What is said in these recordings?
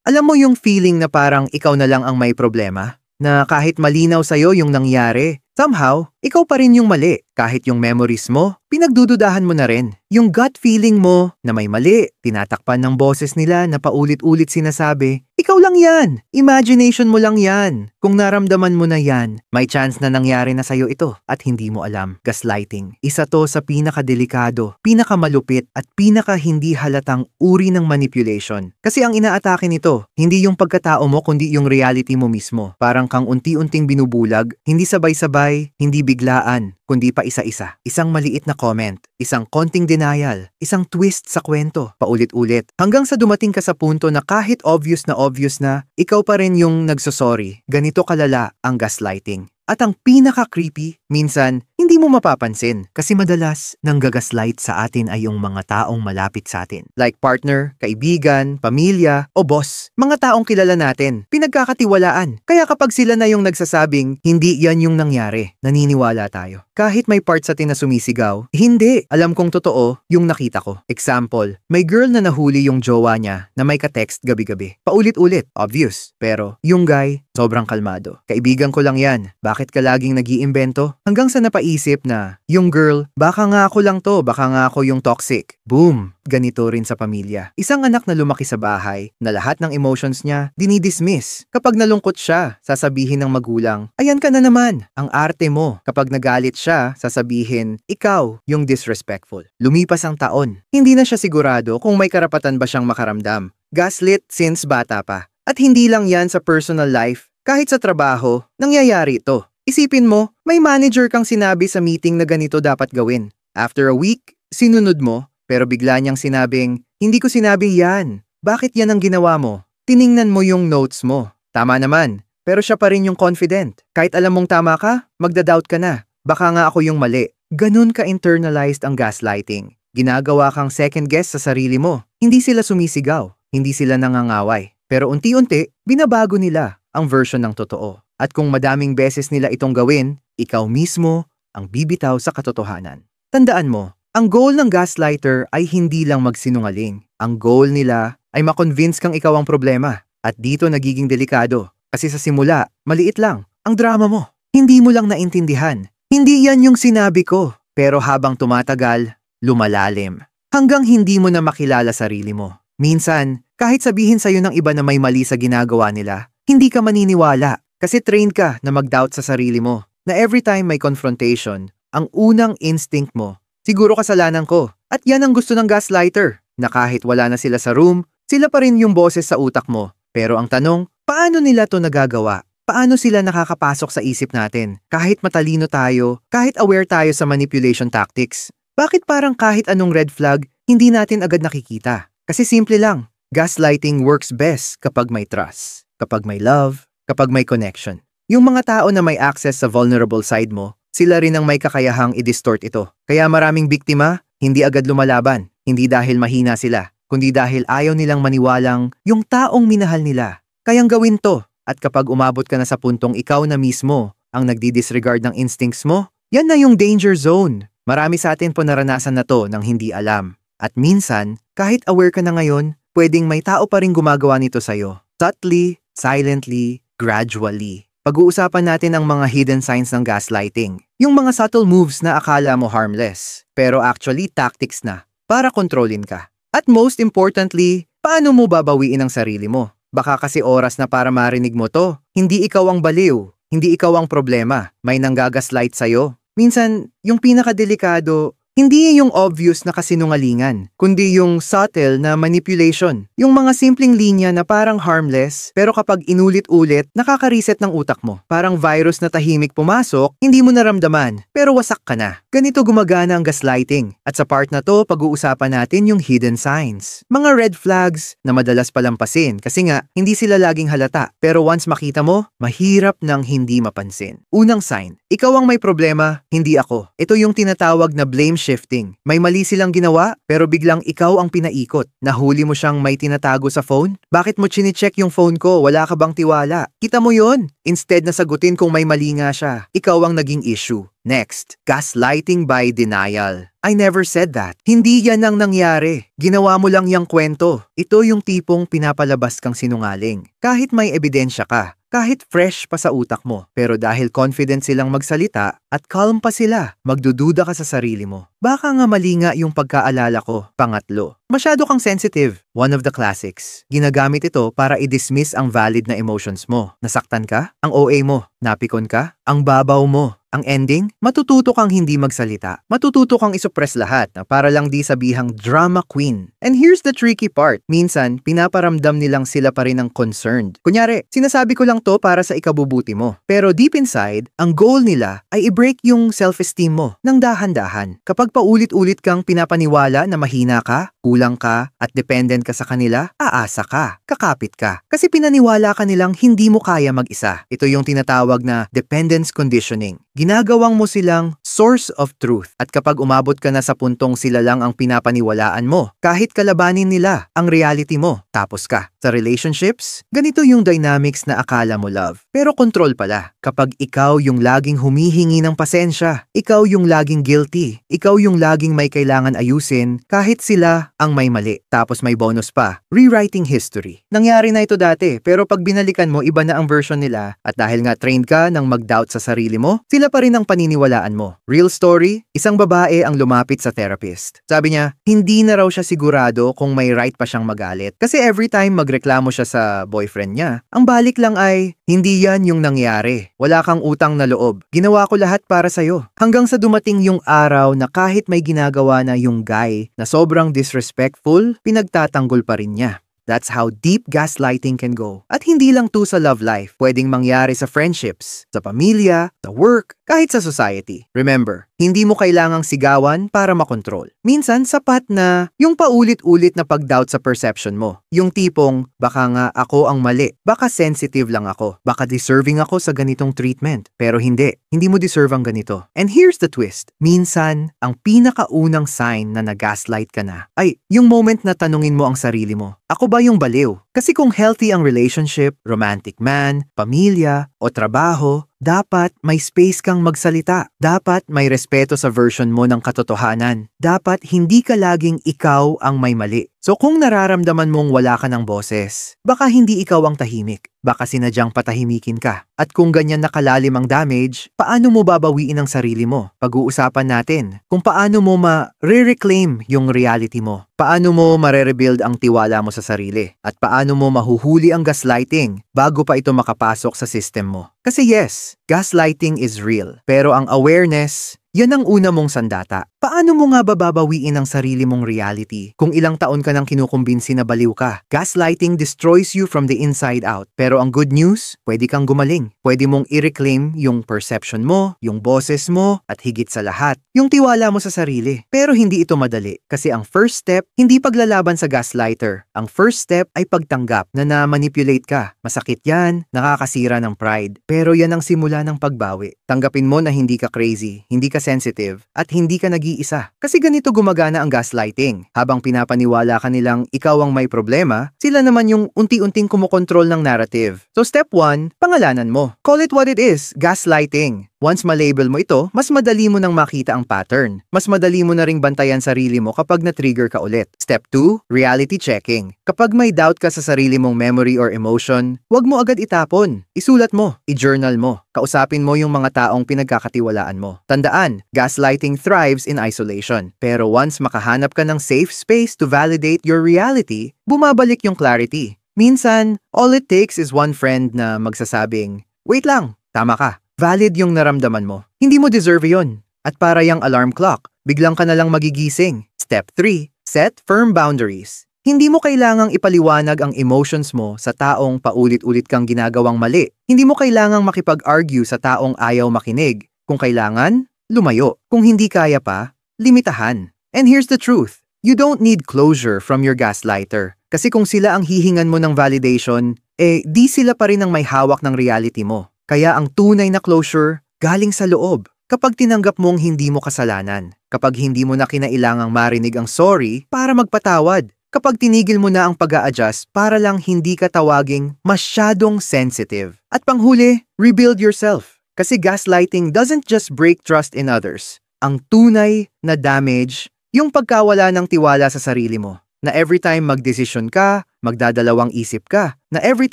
Alam mo yung feeling na parang ikaw na lang ang may problema? Na kahit malinaw sa'yo yung nangyari, somehow, ikaw pa rin yung mali. Kahit yung memories mo, pinagdududahan mo na rin. Yung gut feeling mo na may mali, tinatakpan ng boses nila na paulit-ulit sinasabi, ikaw lang yan! Imagination mo lang yan! Kung naramdaman mo na yan, may chance na nangyari na sa'yo ito at hindi mo alam. Gaslighting. Isa to sa pinakadelikado, pinakamalupit at pinaka hindi halatang uri ng manipulation. Kasi ang inaatake nito, hindi yung pagkatao mo kundi yung reality mo mismo. Parang kang unti-unting binubulag, hindi sabay-sabay, hindi biglaan, kundi pa isa-isa. Isang maliit na comment, isang konting denial, isang twist sa kwento, paulit-ulit. Hanggang sa dumating ka sa punto na kahit obvious na, ikaw pa rin yung nagsosorry. Ganito kalala ang gaslighting. At ang pinaka-creepy, minsan, hindi mo mapapansin kasi madalas nanggagaslight sa atin ay yung mga taong malapit sa atin. Like partner, kaibigan, pamilya, o boss. Mga taong kilala natin, pinagkakatiwalaan. Kaya kapag sila na yung nagsasabing, hindi yan yung nangyari, naniniwala tayo. Kahit may part sa atin na sumisigaw, hindi. Alam kong totoo yung nakita ko. Example, may girl na nahuli yung jowa niya na may ka-text gabi-gabi. Paulit-ulit, obvious. Pero yung guy, sobrang kalmado. Kaibigan ko lang yan. Bakit ka laging nag-iimbento? Hanggang sa napaisip na, yung girl, baka nga ako lang to, baka nga ako yung toxic. Boom! Ganito rin sa pamilya. Isang anak na lumaki sa bahay, na lahat ng emotions niya, dinidismiss. Kapag nalungkot siya, sasabihin ng magulang, ayan ka na naman, ang arte mo. Kapag nagalit siya, sasabihin, ikaw yung disrespectful. Lumipas ang taon. Hindi na siya sigurado kung may karapatan ba siyang makaramdam. Gaslit since bata pa. At hindi lang yan sa personal life. Kahit sa trabaho, nangyayari ito. Isipin mo, may manager kang sinabi sa meeting na ganito dapat gawin. After a week, sinunod mo, pero bigla niyang sinabing, hindi ko sinabi yan. Bakit yan ang ginawa mo? Tiningnan mo yung notes mo. Tama naman, pero siya pa rin yung confident. Kahit alam mong tama ka, magda-doubt ka na. Baka nga ako yung mali. Ganun ka-internalized ang gaslighting. Ginagawa kang second guess sa sarili mo. Hindi sila sumisigaw, hindi sila nangangaway. Pero unti-unti, binabago nila ang version ng totoo. At kung madaming beses nila itong gawin, ikaw mismo ang bibitaw sa katotohanan. Tandaan mo, ang goal ng gaslighter ay hindi lang magsinungaling. Ang goal nila ay makonvince kang ikaw ang problema. At dito nagiging delikado. Kasi sa simula, maliit lang ang drama mo. Hindi mo lang naintindihan. Hindi yan yung sinabi ko. Pero habang tumatagal, lumalalim. Hanggang hindi mo na makilala sarili mo. Minsan, kahit sabihin sa'yo ng iba na may mali sa ginagawa nila, hindi ka maniniwala kasi trained ka na mag-doubt sa sarili mo. Na every time may confrontation, ang unang instinct mo, siguro kasalanan ko. At yan ang gusto ng gaslighter, na kahit wala na sila sa room, sila pa rin yung boses sa utak mo. Pero ang tanong, paano nila to nagagawa? Paano sila nakakapasok sa isip natin? Kahit matalino tayo, kahit aware tayo sa manipulation tactics, bakit parang kahit anong red flag, hindi natin agad nakikita? Kasi simple lang, gaslighting works best kapag may trust, kapag may love, kapag may connection. Yung mga tao na may access sa vulnerable side mo, sila rin ang may kakayahang i-distort ito. Kaya maraming biktima, hindi agad lumalaban, hindi dahil mahina sila, kundi dahil ayaw nilang maniwalang yung taong minahal nila. Kayang gawin to, at kapag umabot ka na sa puntong ikaw na mismo ang nagdi-disregard ng instincts mo, yan na yung danger zone. Marami sa atin po naranasan na to nang hindi alam. At minsan, kahit aware ka na ngayon, pwedeng may tao pa rin gumagawa nito sa'yo. Subtly, silently, gradually. Pag-uusapan natin ang mga hidden signs ng gaslighting. Yung mga subtle moves na akala mo harmless, pero actually tactics na para kontrolin ka. At most importantly, paano mo babawiin ang sarili mo? Baka kasi oras na para marinig mo to. Hindi ikaw ang baliw, hindi ikaw ang problema. May nanggagaslight sa'yo. Minsan, yung pinakadelikado, hindi yung obvious na kasinungalingan, kundi yung subtle na manipulation. Yung mga simpleng linya na parang harmless, pero kapag inulit-ulit, nakaka-reset ng utak mo. Parang virus na tahimik pumasok, hindi mo naramdaman, pero wasak ka na. Ganito gumagana ang gaslighting. At sa part na to, pag-uusapan natin yung hidden signs. Mga red flags na madalas palampasin kasi nga, hindi sila laging halata. Pero once makita mo, mahirap nang hindi mapansin. Unang sign, ikaw ang may problema, hindi ako. Ito yung tinatawag na blame shifting. May mali silang ginawa, pero biglang ikaw ang pinaikot. Nahuli mo siyang may tinatago sa phone? Bakit mo chine-check yung phone ko? Wala ka bang tiwala? Kita mo yon? Instead na sagutin kung may mali nga siya, ikaw ang naging issue. Next, gaslighting by denial. I never said that. Hindi yan ang nangyari. Ginawa mo lang yung kwento. Ito yung tipong pinapalabas kang sinungaling. Kahit may ebidensya ka, kahit fresh pa sa utak mo. Pero dahil confident silang magsalita at calm pa sila, magdududa ka sa sarili mo. Baka nga mali nga yung pagkaalala ko. Pangatlo, masyado kang sensitive. One of the classics. Ginagamit ito para i-dismiss ang valid na emotions mo. Nasaktan ka? Ang OA mo. Napikon ka? Ang babaw mo. Ang ending, matututo kang hindi magsalita. Matututo kang isuppress lahat na para lang di sabihang drama queen. And here's the tricky part. Minsan, pinaparamdam nilang sila pa rin ang concerned. Kunyari, sinasabi ko lang to para sa ikabubuti mo. Pero deep inside, ang goal nila ay i-break yung self-esteem mo ng dahan-dahan. Kapag paulit-ulit kang pinapaniwala na mahina ka, kulang ka, at dependent ka sa kanila, aasa ka, kakapit ka. Kasi pinaniwala ka nilang hindi mo kaya mag-isa. Ito yung tinatawag na dependence conditioning. Ginagawang mo silang source of truth. At kapag umabot ka na sa puntong sila lang ang pinapaniwalaan mo, kahit kalabanin nila ang reality mo, tapos ka. Sa relationships, ganito yung dynamics na akala mo love. Pero control pala. Kapag ikaw yung laging humihingi ng pasensya, ikaw yung laging guilty, ikaw yung laging may kailangan ayusin, kahit sila ang may mali. Tapos may bonus pa, rewriting history. Nangyari na ito dati, pero pag binalikan mo, iba na ang version nila. At dahil nga trained ka ng mag-doubt sa sarili mo, sila pa rin ang paniniwalaan mo. Real story, isang babae ang lumapit sa therapist. Sabi niya, hindi na raw siya sigurado kung may right pa siyang magalit. Kasi every time magreklamo siya sa boyfriend niya, ang balik lang ay, hindi yan yung nangyari. Wala kang utang na loob. Ginawa ko lahat para sa'yo. Hanggang sa dumating yung araw na kahit may ginagawa na yung guy na sobrang disrespectful, pinagtatanggol pa rin niya. That's how deep gaslighting can go. At hindi lang to sa love life. Pwedeng mangyari sa friendships, sa pamilya, sa work, kahit sa society. Remember, hindi mo kailangang sigawan para makontrol. Minsan, sapat na yung paulit-ulit na pag-doubt sa perception mo. Yung tipong, baka nga ako ang mali. Baka sensitive lang ako. Baka deserving ako sa ganitong treatment. Pero hindi. Hindi mo deserve ang ganito. And here's the twist. Minsan, ang pinakaunang sign na nag-gaslight ka na ay yung moment na tanungin mo ang sarili mo. Ako ba yung baliw? Kasi kung healthy ang relationship, romantic man, pamilya, o trabaho, dapat may space kang magsalita. Dapat may respeto sa version mo ng katotohanan. Dapat hindi ka laging ikaw ang may mali. So kung nararamdaman mong wala ka ng boses, baka hindi ikaw ang tahimik. Baka sinadyang patahimikin ka. At kung ganyan nakalalim ang damage, paano mo babawiin ang sarili mo? Pag-uusapan natin kung paano mo ma-reclaim yung reality mo. Paano mo ma-rebuild ang tiwala mo sa sarili. At paano mo mahuhuli ang gaslighting bago pa ito makapasok sa system mo. Kasi yes, gaslighting is real. Pero ang awareness, yan ang una mong sandata. Paano mo nga bababawiin ang sarili mong reality kung ilang taon ka nang kinukumbinsi na baliw ka? Gaslighting destroys you from the inside out. Pero ang good news, pwede kang gumaling. Pwede mong i-reclaim yung perception mo, yung boses mo, at higit sa lahat, yung tiwala mo sa sarili. Pero hindi ito madali. Kasi ang first step, hindi paglalaban sa gaslighter. Ang first step ay pagtanggap na na-manipulate ka. Masakit yan, nakakasira ng pride. Pero yan ang simula ng pagbawi. Tanggapin mo na hindi ka crazy, hindi ka sensitive, at hindi ka nag-iisa. Kasi ganito gumagana ang gaslighting. Habang pinapaniwala ka nilang ikaw ang may problema, sila naman yung unti-unting kumokontrol ng narrative. So step 1, pangalanan mo. Call it what it is, gaslighting. Once malabel mo ito, mas madali mo nang makita ang pattern. Mas madali mo na ring bantayan sarili mo kapag na-trigger ka ulit. Step 2, reality checking. Kapag may doubt ka sa sarili mong memory or emotion, huwag mo agad itapon. Isulat mo, i-journal mo. Kausapin mo yung mga taong pinagkakatiwalaan mo. Tandaan, gaslighting thrives in isolation. Pero once makahanap ka ng safe space to validate your reality, bumabalik yung clarity. Minsan, all it takes is one friend na magsasabing, "Wait lang, tama ka. Valid yung naramdaman mo. Hindi mo deserve yon." At para yung alarm clock, biglang ka na lang magigising. Step 3, set firm boundaries. Hindi mo kailangang ipaliwanag ang emotions mo sa taong paulit-ulit kang ginagawang mali. Hindi mo kailangang makipag-argue sa taong ayaw makinig. Kung kailangan, lumayo. Kung hindi kaya pa, limitahan. And here's the truth. You don't need closure from your gaslighter. Kasi kung sila ang hihingan mo ng validation, di sila pa rin ang may hawak ng reality mo. Kaya ang tunay na closure, galing sa loob. Kapag tinanggap mong hindi mo kasalanan. Kapag hindi mo na kinailangang marinig ang sorry para magpatawad. Kapag tinigil mo na ang pag-a-adjust para lang hindi ka tawaging masyadong sensitive. At panghuli, rebuild yourself. Kasi gaslighting doesn't just break trust in others. Ang tunay na damage, yung pagkawala ng tiwala sa sarili mo. Na every time magdesisyon ka, magdadalawang isip ka. Na every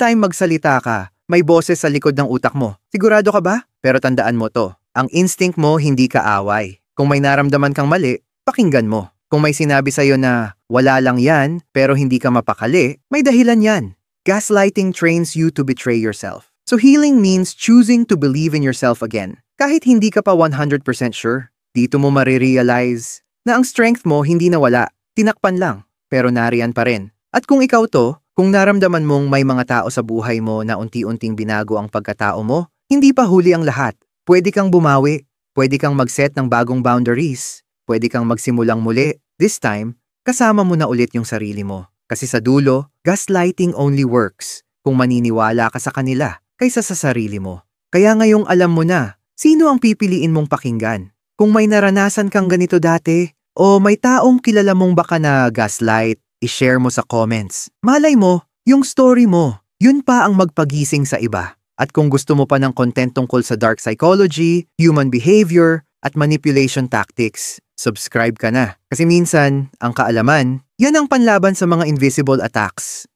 time magsalita ka, may boses sa likod ng utak mo. Sigurado ka ba? Pero tandaan mo to, ang instinct mo hindi kaaway. Kung may naramdaman kang mali, pakinggan mo. Kung may sinabi sa'yo na wala lang yan pero hindi ka mapakali, may dahilan yan. Gaslighting trains you to betray yourself. So healing means choosing to believe in yourself again. Kahit hindi ka pa 100% sure, dito mo marirealize na ang strength mo hindi nawala, tinakpan lang, pero nariyan pa rin. At kung ikaw to, kung naramdaman mong may mga tao sa buhay mo na unti-unting binago ang pagkatao mo, hindi pa huli ang lahat. Pwede kang bumawi, pwede kang mag-set ng bagong boundaries, pwede kang magsimulang muli. This time, kasama mo na ulit yung sarili mo. Kasi sa dulo, gaslighting only works kung maniniwala ka sa kanila kaysa sa sarili mo. Kaya ngayong alam mo na, sino ang pipiliin mong pakinggan? Kung may naranasan kang ganito dati, o may taong kilala mong baka na gaslight, i-share mo sa comments. Malay mo, yung story mo, yun pa ang magpagising sa iba. At kung gusto mo pa ng content tungkol sa dark psychology, human behavior, at manipulation tactics, subscribe ka na. Kasi minsan, ang kaalaman, yan ang panlaban sa mga invisible attacks.